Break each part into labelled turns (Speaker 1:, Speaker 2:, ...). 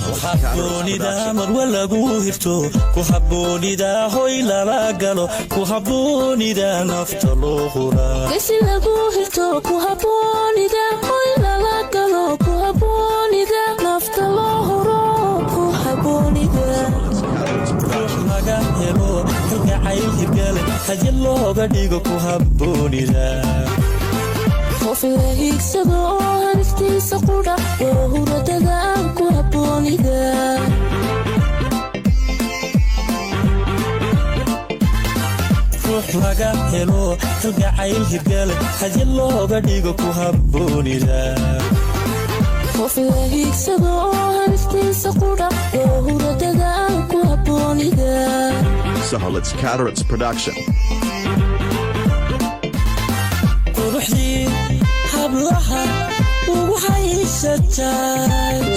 Speaker 1: kuhabboonida mar walagu hirto kuhabboonida hoy lala galo kuhabboonida nafta loo huraa
Speaker 2: gesi lagu hirto kuhabboonida hoy lala galo kuhabboonida nafta loo huro kuhabboonida
Speaker 1: ruux laga helo kalgacayl hirgale haddii looga dhigo kuhabboonida
Speaker 2: qof la hiigsado oo halistiisa qudha waa huradada kuhabboonida
Speaker 1: ruux laga helo kalgacayl hirgale haddii looga dhigo kuhabboonida
Speaker 2: qof la hiigsado oo halistiisa qudha waa huradada kuhabboonida
Speaker 3: Sahalits Cataracts Production.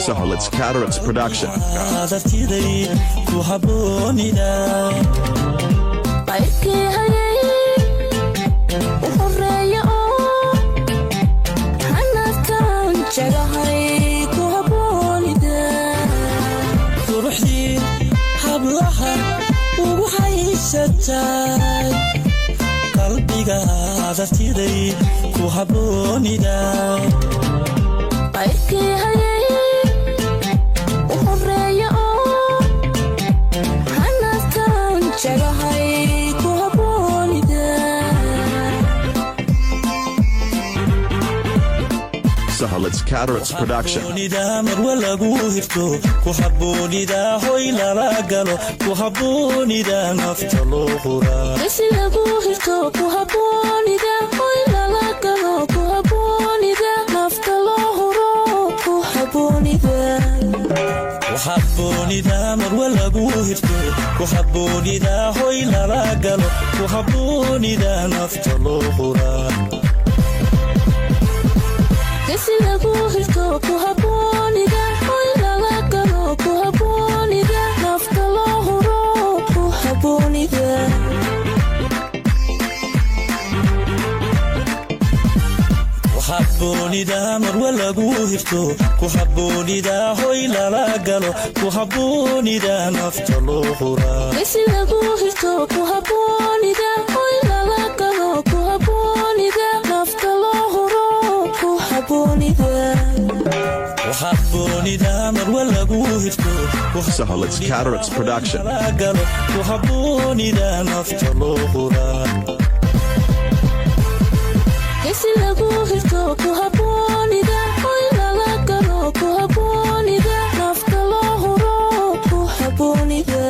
Speaker 3: Sahalits Cataracts Production.
Speaker 1: qalbiga adartiday ku habboonida
Speaker 2: qayrkii hayay u horeeya oo hanaskan jagahay ku habboonida
Speaker 3: Sahalits Cataracts Production.
Speaker 1: mar walagu hirto ku habboonida hoy lala galo ku habboonida nafta loo huraa
Speaker 2: gesi lagu hirto ku habboonida hoy lala galo ku habboonida nafta loo huro ku habboonida
Speaker 1: kuhabboonida mar walagu hirto ku habboonida hoy lala galo ku habboonida nafta loo huraa
Speaker 2: gesi lagu hirto ku habboonida hoy lala galo ku habboonida nafta loo huro ku habboonida
Speaker 1: kuhabboonida mar walagu hirto ku habboonida hoy lala galo ku habboonida nafta loo huraa
Speaker 2: gesi lagu hirto ku habboonida hoy lala galo ku habboonida nafta loo huro ku habboonida
Speaker 1: kuhabboonida mar walagu hirto
Speaker 3: Sahalits Cataracts Production.
Speaker 1: galo ku habboonida nafta loo huraa
Speaker 2: gesi lagu hirto ku habboonida hoy lala galo ku habboonida nafta loo huro ku habboonida